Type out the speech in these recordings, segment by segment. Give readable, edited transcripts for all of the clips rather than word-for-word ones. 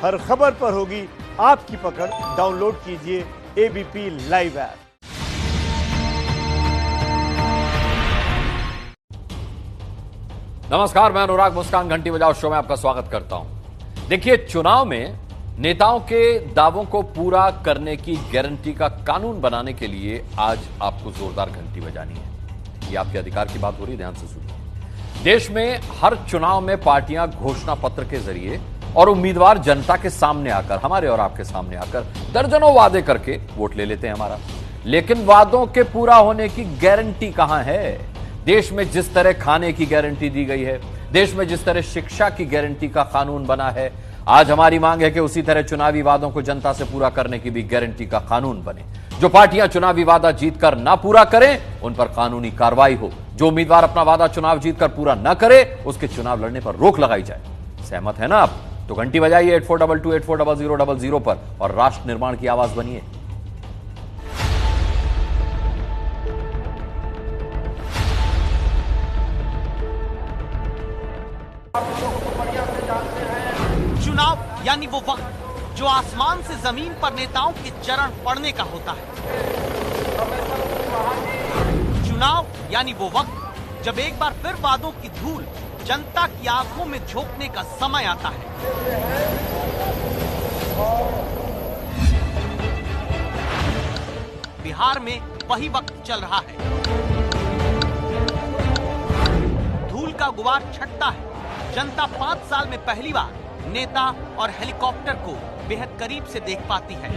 हर खबर पर होगी आपकी पकड़। डाउनलोड कीजिए एबीपी लाइव ऐप। नमस्कार, मैं अनुराग मुस्कान घंटी बजाओ शो में आपका स्वागत करता हूं। देखिए, चुनाव में नेताओं के दावों को पूरा करने की गारंटी का कानून बनाने के लिए आज आपको जोरदार घंटी बजानी है। ये आपके अधिकार की बात हो रही है, ध्यान से सुनिए। देश में हर चुनाव में पार्टियां घोषणा पत्र के जरिए और उम्मीदवार जनता के सामने आकर, हमारे और आपके सामने आकर दर्जनों वादे करके वोट ले लेते हैं हमारा। लेकिन वादों के पूरा होने की गारंटी कहां है? देश में जिस तरह खाने की गारंटी दी गई है, देश में जिस तरह शिक्षा की गारंटी का कानून बना है, आज हमारी मांग है कि उसी तरह चुनावी वादों को जनता से पूरा करने की भी गारंटी का कानून बने। जो पार्टियां चुनावी वादा जीतकर ना पूरा करें, उन पर कानूनी कार्रवाई हो। जो उम्मीदवार अपना वादा चुनाव जीतकर पूरा न करे, उसके चुनाव लड़ने पर रोक लगाई जाए। सहमत है ना आप? तो घंटी बजाइए 8422840000 पर और राष्ट्र निर्माण की आवाज बनिए। चुनाव यानी वो वक्त जो आसमान से जमीन पर नेताओं के चरण पड़ने का होता है। चुनाव यानी वो वक्त जब एक बार फिर वादों की धूल जनता की आंखों में झोंकने का समय आता है। बिहार में वही वक्त चल रहा है। धूल का गुबार छटता है। जनता 5 साल में पहली बार नेता और हेलीकॉप्टर को बेहद करीब से देख पाती है।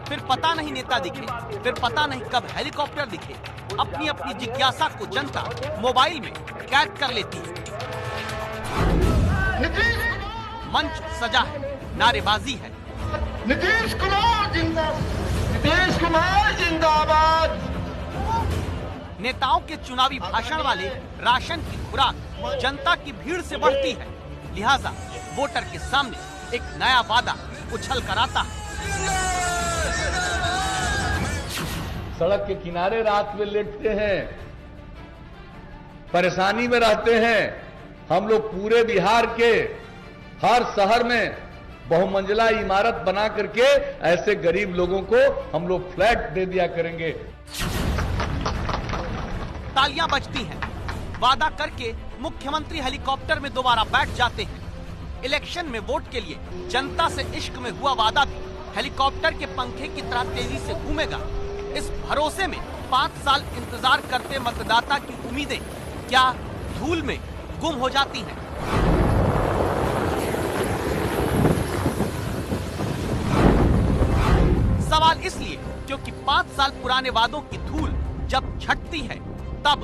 फिर पता नहीं नेता दिखे, फिर पता नहीं कब हेलीकॉप्टर दिखे। अपनी अपनी जिज्ञासा को जनता मोबाइल में कैद कर लेती है। मंच सजा है, नारेबाजी है। नीतीश कुमार जिंदाबाद, नीतीश कुमार जिंदाबाद। नेताओं के चुनावी भाषण वाले राशन की खुराक जनता की भीड़ से बढ़ती है। लिहाजा वोटर के सामने एक नया वादा उछल कर आता है। सड़क के किनारे रात में लेटते हैं, परेशानी में रहते हैं। हम लोग पूरे बिहार के हर शहर में बहुमंजिला इमारत बना करके ऐसे गरीब लोगों को हम लोग फ्लैट दे दिया करेंगे। तालियां बजती हैं। वादा करके मुख्यमंत्री हेलीकॉप्टर में दोबारा बैठ जाते हैं। इलेक्शन में वोट के लिए जनता से इश्क में हुआ वादा भी हेलीकॉप्टर के पंखे की तरह तेजी से घूमेगा। इस भरोसे में 5 साल इंतजार करते मतदाता की उम्मीदें क्या धूल में गुम हो जाती हैं? सवाल इसलिए क्योंकि 5 साल पुराने वादों की धूल जब छटती है, तब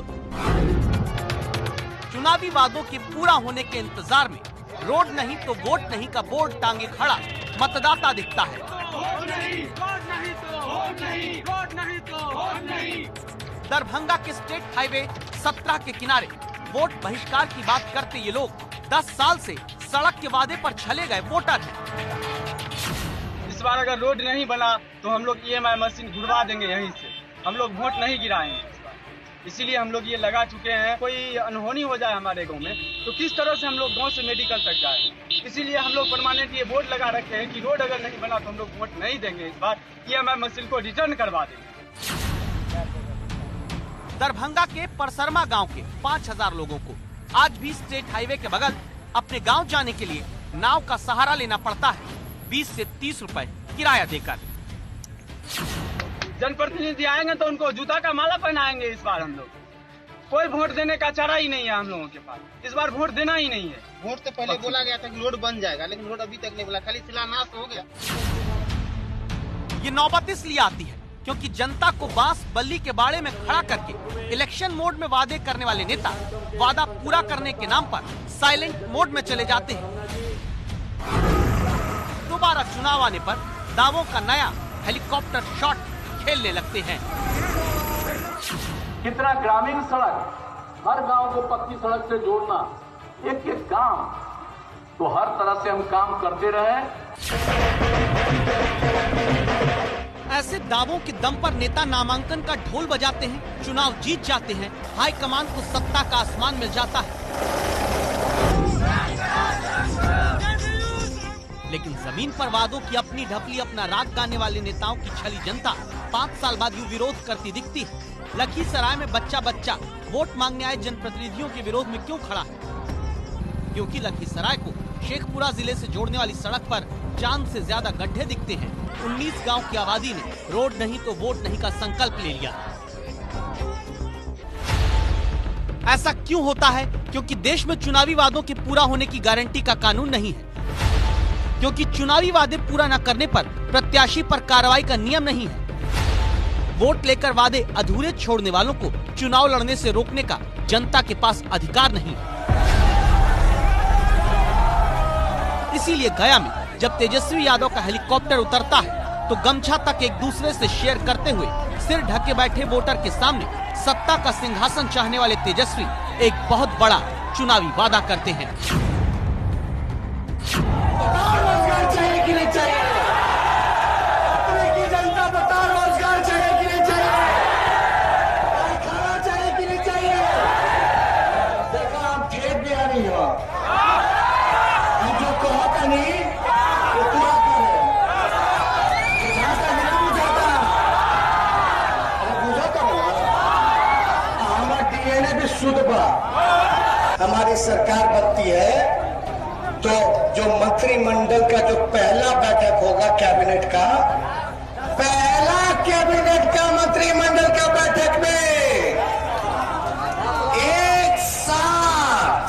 चुनावी वादों के पूरा होने के इंतजार में रोड नहीं तो वोट नहीं का बोर्ड टांगे खड़ा मतदाता दिखता है। दरभंगा के स्टेट हाईवे 17 के किनारे वोट बहिष्कार की बात करते ये लोग 10 साल से सड़क के वादे पर चले गए वोटर हैं। इस बार अगर रोड नहीं बना तो हम लोग EMI मशीन घुड़वा देंगे यहीं से। हम लोग वोट नहीं गिराएंगे। इसीलिए हम लोग ये लगा चुके हैं। कोई अनहोनी हो जाए हमारे गांव में तो किस तरह से हम लोग गांव से मेडिकल तक जाए। इसीलिए हम लोग परमानेंट ये बोर्ड लगा रखे हैं कि रोड अगर नहीं बना तो हम लोग वोट नहीं देंगे। इस बार EMI मशीन को रिटर्न करवा देंगे। दरभंगा के परसरमा गांव के 5000 लोगों को आज भी स्टेट हाईवे के बगल अपने गांव जाने के लिए नाव का सहारा लेना पड़ता है, 20 से 30 रुपए किराया देकर। जनप्रतिनिधि आएंगे तो उनको जूता का माला पहनाएंगे। इस बार हम लोग कोई वोट देने का चारा ही नहीं है हम लोगों के पास। इस बार वोट देना ही नहीं है। वोट तो पहले बोला गया था कि रोड बन जाएगा, लेकिन रोड अभी तक नहीं बोला, खाली शिलान्यास हो गया। ये नौबत इसलिए आती है क्योंकि जनता को बांस बल्ली के बाड़े में खड़ा करके इलेक्शन मोड में वादे करने वाले नेता वादा पूरा करने के नाम पर साइलेंट मोड में चले जाते हैं। दोबारा चुनाव आने पर दावों का नया हेलीकॉप्टर शॉट खेलने लगते हैं। कितना ग्रामीण सड़क, हर गांव को पक्की सड़क से जोड़ना, एक एक काम, तो हर तरह से हम काम करते रहे। ऐसे दावों के दम पर नेता नामांकन का ढोल बजाते हैं, चुनाव जीत जाते हैं, हाईकमान को सत्ता का आसमान मिल जाता है। इन पर वादों की अपनी ढपली अपना राग गाने वाले नेताओं की छली जनता 5 साल बाद यूं विरोध करती दिखती है। लखीसराय में बच्चा वोट मांगने आए जनप्रतिनिधियों के विरोध में क्यों खड़ा है? क्योंकि लखीसराय को शेखपुरा जिले से जोड़ने वाली सड़क पर चांद से ज्यादा गड्ढे दिखते हैं। 19 गांव की आबादी ने रोड नहीं तो वोट नहीं का संकल्प ले लिया। ऐसा क्यों होता है? क्योंकि देश में चुनावी वादों के पूरा होने की गारंटी का कानून नहीं है। क्योंकि चुनावी वादे पूरा न करने पर प्रत्याशी पर कार्रवाई का नियम नहीं है। वोट लेकर वादे अधूरे छोड़ने वालों को चुनाव लड़ने से रोकने का जनता के पास अधिकार नहीं है। इसीलिए गया में जब तेजस्वी यादव का हेलीकॉप्टर उतरता है तो गमछा तक एक दूसरे से शेयर करते हुए सिर ढके बैठे वोटर के सामने सत्ता का सिंहासन चाहने वाले तेजस्वी एक बहुत बड़ा चुनावी वादा करते हैं। रोजगार चाहिए कि नहीं चाहिए? जनता बता, रोजगार चाहिए कि नहीं चाहिए? खाना चाहिए कि नहीं चाहिए? देखो आप खेत भी आ रही हो, जो कहता नहीं वो पूरा करे। बुझाता नहीं बुझाता, अरे बुझाता हमारा डीएनए भी शुद्ध बा। हमारी सरकार बनती है तो जो मंत्रिमंडल का जो पहला बैठक होगा कैबिनेट का, पहला कैबिनेट का मंत्रिमंडल का बैठक में एक साथ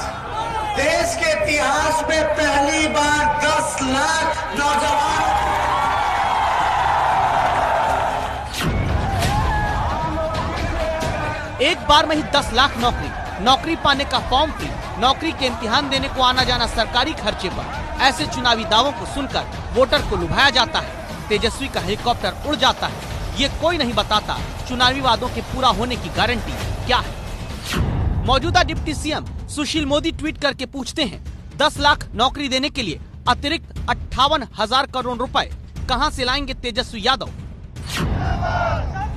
देश के इतिहास में पहली बार 10 लाख नौजवान एक बार में ही 10 लाख नौकरी पाने का फॉर्म फ्री, नौकरी के इम्तिहान देने को आना जाना सरकारी खर्चे पर। ऐसे चुनावी दावों को सुनकर वोटर को लुभाया जाता है। तेजस्वी का हेलीकॉप्टर उड़ जाता है। ये कोई नहीं बताता चुनावी वादों के पूरा होने की गारंटी क्या है। मौजूदा deputy CM Sushil Modi tweet करके पूछते हैं 10 लाख नौकरी देने के लिए अतिरिक्त 58,000 करोड़ रुपए कहां से लाएंगे तेजस्वी यादव?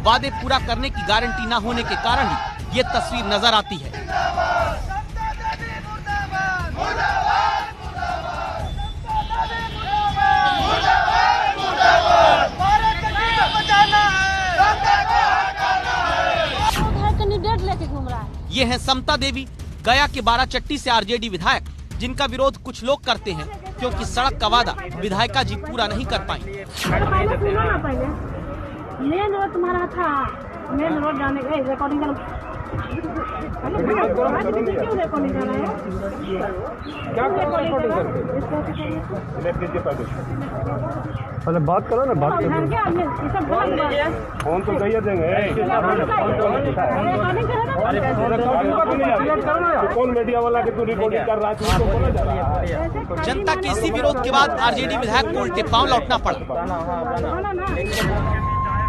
वादे पूरा करने की गारंटी न होने के कारण ही ये तस्वीर नजर आती है। कैंडिडेट लेके घूम रहा है। ये है समता देवी, गया के बाराचट्टी से आरजेडी विधायक, जिनका विरोध कुछ लोग करते हैं क्योंकि सड़क का वादा विधायिका जी पूरा नहीं कर पाई। पहले मेन रोड तुम्हारा था, मेन रोड जाने गए रिकॉर्डिंग पहले बात करो ना, बात फोन तो कहिए देंगे। कौन मीडिया वाला के तू रिकॉर्डिंग कर रहा है? जनता के इसी विरोध के बाद आरजेडी विधायक को उल्टे पांव लौटना पड़ा।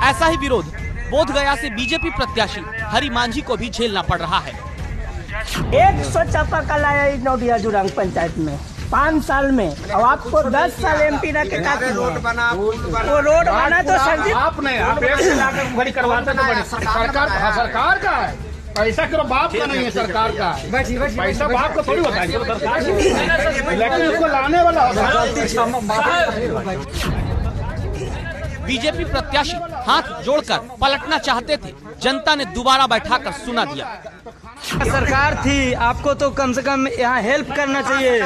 ऐसा ही विरोध बोध गया से बीजेपी प्रत्याशी हरि मांझी को भी झेलना पड़ रहा है। 100 चापाकल आया नौडिया जुरांग पंचायत में 5 साल में, और आपको 10 साल एमपी रह के रोड बना, वो रोड बना तो आपने बड़ी करवाते तो बड़ी सरकार का है, पैसा करो बाप का नहीं है, सरकार का पैसा बाप को थोड़ी होता है, लेकिन उसको लाने वाला बीजेपी प्रत्याशी हाथ जोड़कर पलटना चाहते थे, जनता ने दोबारा बैठाकर सुना दिया। सरकार थी, आपको तो कम से कम यहाँ हेल्प करना चाहिए।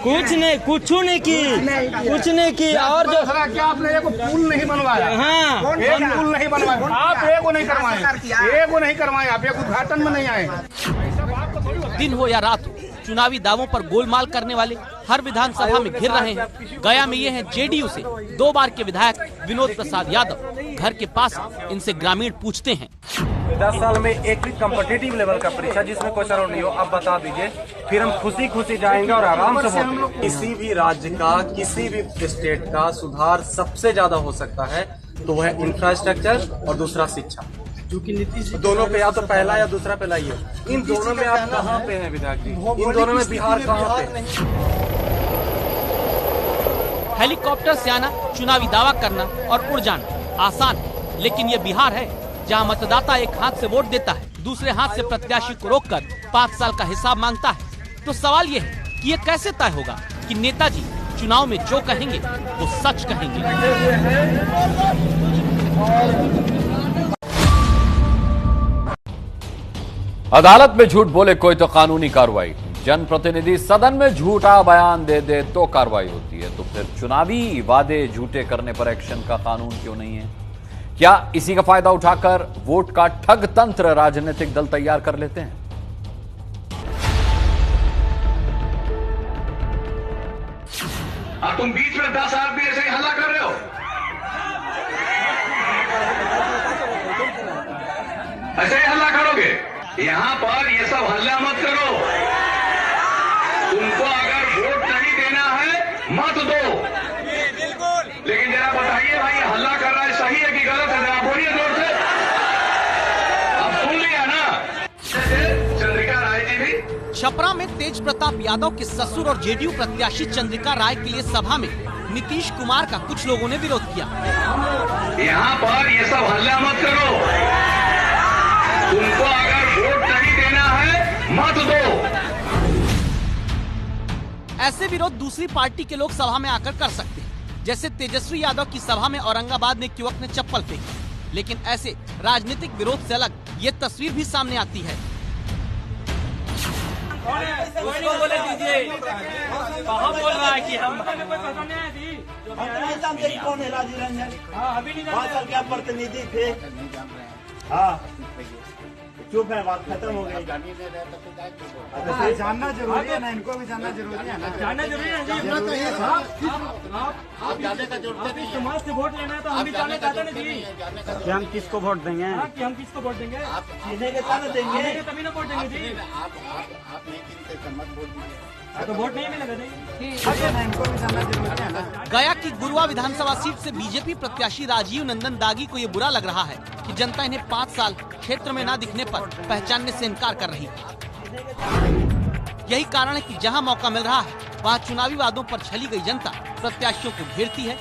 कुछ नहीं की। और जो क्या आपने एक पुल नहीं बनवाया? हाँ, एक पुल नहीं बनवाया, आप एक नहीं करवाए, आप एक उद्घाटन में नहीं आए। दिन हो या रात हो, चुनावी दावों पर गोलमाल करने वाले हर विधानसभा में घिर रहे हैं। गया में ये हैं जेडीयू से 2 बार के विधायक विनोद प्रसाद यादव, घर के पास इनसे ग्रामीण पूछते हैं 10 साल में एक भी कम्पिटिटिव लेवल का परीक्षा जिसमें कोई सवाल नहीं हो, आप बता दीजिए, फिर हम खुशी जाएंगे और आराम से वोट। किसी भी राज्य का, किसी भी स्टेट का सुधार सबसे ज्यादा हो सकता है तो वह इंफ्रास्ट्रक्चर और दूसरा शिक्षा, दोनों पे या तो पहला या दूसरा पे लाइए। इन दोनों में आप कहाँ पे हैं विधायक जी? इन दोनों में बिहार कहाँ पे? हेलीकॉप्टर से आना, चुनावी दावा करना और उड़ जाना आसान है, लेकिन ये बिहार है जहां मतदाता एक हाथ से वोट देता है, दूसरे हाथ से प्रत्याशी को रोककर 5 साल का हिसाब मांगता है। तो सवाल ये है कि ये कैसे तय होगा कि नेताजी चुनाव में जो कहेंगे वो सच कहेंगे। अदालत में झूठ बोले कोई तो कानूनी कार्रवाई, जनप्रतिनिधि सदन में झूठा बयान दे तो कार्रवाई होती है, तो फिर चुनावी वादे झूठे करने पर एक्शन का कानून क्यों नहीं है? क्या इसी का फायदा उठाकर वोट का ठग तंत्र राजनीतिक दल तैयार कर लेते हैं? अब तुम बीच में 10 आदमी ऐसे ही हल्ला कर रहे हो, ऐसे ही हल्ला करोगे? यहां पर ये सब हल्ला मत करो। तुमको अगर वोट नहीं देना है मत दो, लेकिन जरा बताइए भाई, हल्ला कर रहा है सही है कि गलत है? जरा बोलिए जोर से। अब सुन लिया ना? चंद्रिका राय जी भी छपरा में तेज प्रताप यादव के ससुर और जेडीयू प्रत्याशी चंद्रिका राय के लिए सभा में नीतीश कुमार का कुछ लोगों ने विरोध किया। यहाँ पर ये सब हल्ला मत करो। तुमको अगर वोट नहीं देना है मत दो। ऐसे विरोध दूसरी पार्टी के लोग सभा में आकर कर सकते हैं, जैसे तेजस्वी यादव की सभा में औरंगाबाद में एक युवक ने चप्पल फेंकी। लेकिन ऐसे राजनीतिक विरोध से अलग ये तस्वीर भी सामने आती है। उसको बोले दीजिए, कहाँ बोल रहा है कि हम कौन है? राजीव रंजन, वहाँ सर क्या प्रतिनिधि थे? हाँ, चुप है, बात खत्म हो गई। जानना जरूरी है ना, इनको भी जानना जरूरी है ना। जानना जरूरी है जी। आप जाने का जरूरत नहीं है। समाज से वोट लेना है तो हम भी जाने चाहते हैं जी कि हम किसको वोट देंगे, कि हम किसको वोट देंगे। आप चीने के साथ देंगे तभी ना वोट देंगे जी। आप नहीं किससे मत वोट दीजिए, तो वोट नहीं मिलेगा जी। इनको भी जानना जरूरी है ना। गया की गुरुआ विधानसभा सीट से बीजेपी प्रत्याशी राजीव नंदन दागी को ये बुरा लग रहा है कि जनता इन्हें 5 साल क्षेत्र में न दिखने पर पहचानने से इनकार कर रही है। यही कारण है कि जहां मौका मिल रहा है वहां चुनावी वादों पर छली गई जनता प्रत्याशियों को घेरती है।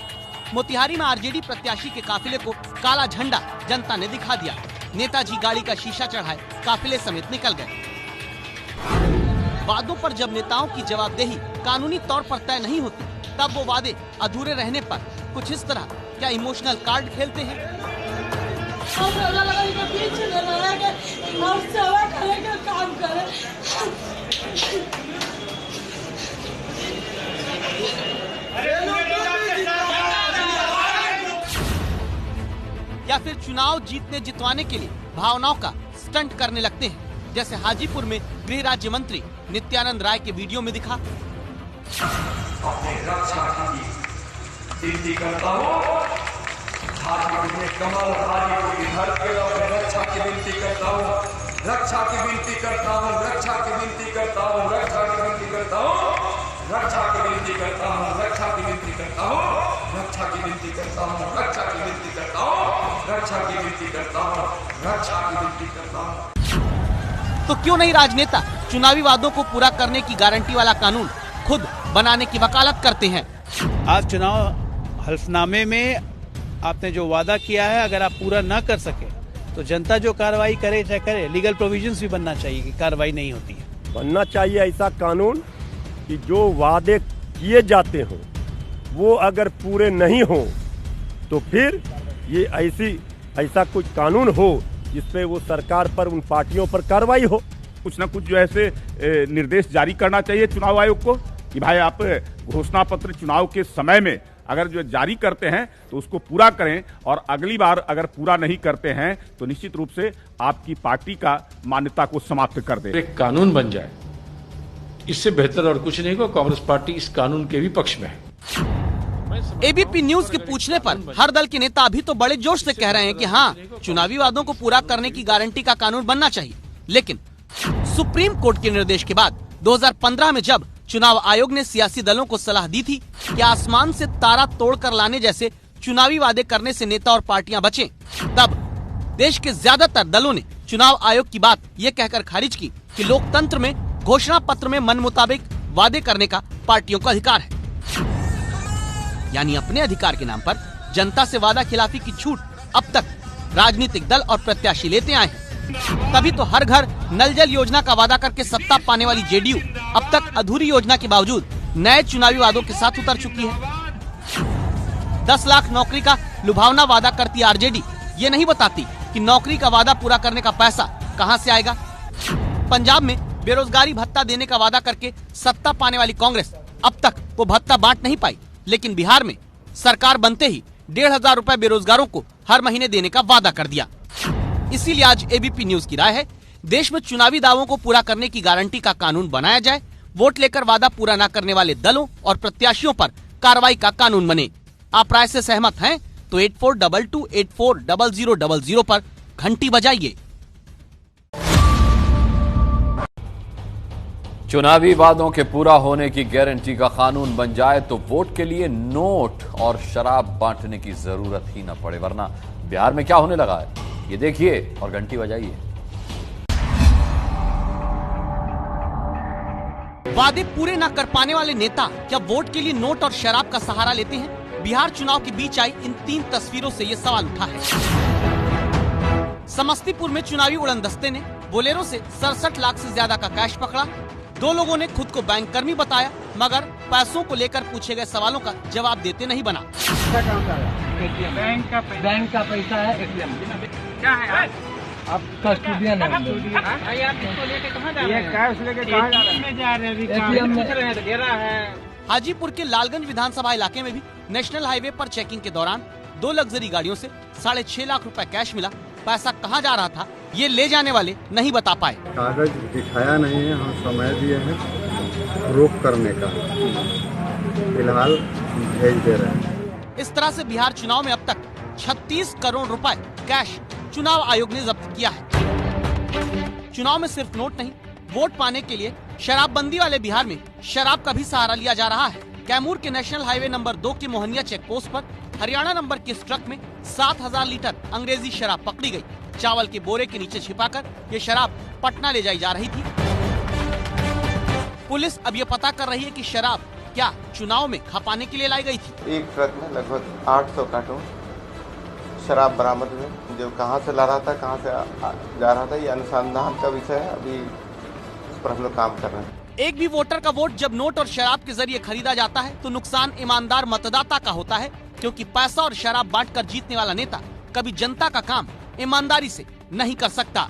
मोतिहारी में आरजेडी प्रत्याशी के काफिले को काला झंडा जनता ने दिखा दिया। नेताजी गाड़ी का शीशा चढ़ाए काफिले समेत निकल गए। वादों पर जब नेताओं की जवाबदेही कानूनी तौर पर तय नहीं होती, तब वो वादे अधूरे रहने पर कुछ इस तरह क्या इमोशनल कार्ड खेलते हैं। काम करें। या फिर चुनाव जीतने जितवाने के लिए भावनाओं का स्टंट करने लगते हैं, जैसे हाजीपुर में गृह राज्य मंत्री नित्यानंद राय के वीडियो में दिखा। कमल हाजीपुर की धरती पर रक्षा की विनती करता हूँ, रक्षा की विनती करता हूँ, रक्षा की विनती करता हूँ, रक्षा की विनती करता हूँ, रक्षा की विनती करता हूँ, रक्षा की विनती करता हूँ, रक्षा की विनती करता हूँ, रक्षा की विनती करता हूँ, रक्षा की विनती करता हूँ, रक्षा की विनती करता हूँ। तो क्यों नहीं राजनेता चुनावी वादों को पूरा करने की गारंटी वाला कानून खुद बनाने की वकालत करते हैं। आज चुनाव हल्फनामे में आपने जो वादा किया है, अगर आप पूरा न कर सके तो जनता जो कार्रवाई करे चाहे करे, लीगल प्रोविजंस भी बनना चाहिए कि कार्रवाई नहीं होती है। बनना चाहिए ऐसा कानून कि जो वादे किए जाते हों वो अगर पूरे नहीं हो तो फिर ये ऐसा कुछ कानून हो जिसपे वो सरकार पर, उन पार्टियों पर कार्रवाई हो। कुछ ना कुछ जो ऐसे निर्देश जारी करना चाहिए चुनाव आयोग को कि भाई आप घोषणा पत्र चुनाव के समय में अगर जो जारी करते हैं तो उसको पूरा करें, और अगली बार अगर पूरा नहीं करते हैं तो निश्चित रूप से आपकी पार्टी का मान्यता को समाप्त कर दे। एक कानून बन जाए, इससे बेहतर और कुछ नहीं को। कांग्रेस पार्टी इस कानून के भी पक्ष में है। एबीपी न्यूज के पूछने पर हर दल के नेता अभी तो बड़े जोश से कह रहे हैं कि हाँ, चुनावी वादों को पूरा करने की गारंटी का कानून बनना चाहिए। लेकिन सुप्रीम कोर्ट के निर्देश के बाद 2015 में जब चुनाव आयोग ने सियासी दलों को सलाह दी थी कि आसमान से तारा तोड़कर लाने जैसे चुनावी वादे करने से नेता और पार्टियां बचें, तब देश के ज्यादातर दलों ने चुनाव आयोग की बात ये कहकर खारिज की कि लोकतंत्र में घोषणा पत्र में मन मुताबिक वादे करने का पार्टियों का अधिकार है। यानी अपने अधिकार के नाम पर जनता से वादा खिलाफी की छूट अब तक राजनीतिक दल और प्रत्याशी लेते आए हैं। तभी तो हर घर नल जल योजना का वादा करके सत्ता पाने वाली जेडीयू अब तक अधूरी योजना के बावजूद नए चुनावी वादों के साथ उतर चुकी है। 10 लाख नौकरी का लुभावना वादा करती आरजेडी ये नहीं बताती कि नौकरी का वादा पूरा करने का पैसा कहां से आएगा। पंजाब में बेरोजगारी भत्ता देने का वादा करके सत्ता पाने वाली कांग्रेस अब तक वो भत्ता बांट नहीं पाई, लेकिन बिहार में सरकार बनते ही 1,500 रुपए बेरोजगारों को हर महीने देने का वादा कर दिया। इसीलिए आज एबीपी न्यूज की राय है, देश में चुनावी दावों को पूरा करने की गारंटी का कानून बनाया जाए, वोट लेकर वादा पूरा न करने वाले दलों और प्रत्याशियों पर कार्रवाई का कानून बने। आप राय से सहमत हैं तो 8422840000 पर घंटी बजाइए। चुनावी वादों के पूरा होने की गारंटी का कानून बन जाए तो वोट के लिए नोट और शराब बांटने की जरूरत ही न पड़े, वरना बिहार में क्या होने लगा है ये देखिए और घंटी बजाइए। वादे पूरे न कर पाने वाले नेता क्या वोट के लिए नोट और शराब का सहारा लेते हैं? बिहार चुनाव के बीच आई इन 3 तस्वीरों से ये सवाल उठा है। समस्तीपुर में चुनावी उड़नदस्ते ने बोलेरो से 67 लाख से ज्यादा का कैश पकड़ा। 2 लोगों ने खुद को बैंक कर्मी बताया, मगर पैसों को लेकर पूछे गए सवालों का जवाब देते नहीं बना। बैंक का पैसा है, एटीएम क्या है आप कस्टोडियन है। भाई आप इसको लेके कहां जा रहे हैं? ये कैश लेके कहां जा रहे हैं? में जा रहे हैं, एटीएम में पूछ रहे हैं तो घेरा है। हाजीपुर के लालगंज विधानसभा इलाके में भी नेशनल हाईवे पर चेकिंग के दौरान 2 लग्जरी गाड़ियों से 6.5 लाख रुपए कैश मिला। पैसा कहां जा रहा था ये ले जाने वाले नहीं बता पाए। कागज दिखाया नहीं है, हम समय दिए हैं रोक करने का, फिलहाल भेज दे रहे हैं। इस तरह से बिहार चुनाव में अब तक 36 करोड़ रुपए कैश चुनाव आयोग ने जब्त किया है। चुनाव में सिर्फ नोट नहीं, वोट पाने के लिए शराबबंदी वाले बिहार में शराब का भी सहारा लिया जा रहा है। कैमूर के नेशनल हाईवे नंबर 2 के मोहनिया चेक पोस्ट पर हरियाणा नंबर के इस ट्रक में 7,000 लीटर अंग्रेजी शराब पकड़ी गई। चावल के बोरे के नीचे छिपाकर ये शराब पटना ले जाई जा रही थी। पुलिस अब ये पता कर रही है कि शराब क्या चुनाव में खपाने के लिए लाई गई थी। एक ट्रक में लगभग 800 कार्टून शराब बरामद हुए, जो कहां से ला रहा था, कहां से जा रहा था, ये अनुसंधान का विषय है। अभी इस पर हम लोग काम कर रहे हैं। एक भी वोटर का वोट जब नोट और शराब के जरिए खरीदा जाता है तो नुकसान ईमानदार मतदाता का होता है, क्योंकि पैसा और शराब बांटकर जीतने वाला नेता कभी जनता का काम ईमानदारी से नहीं कर सकता।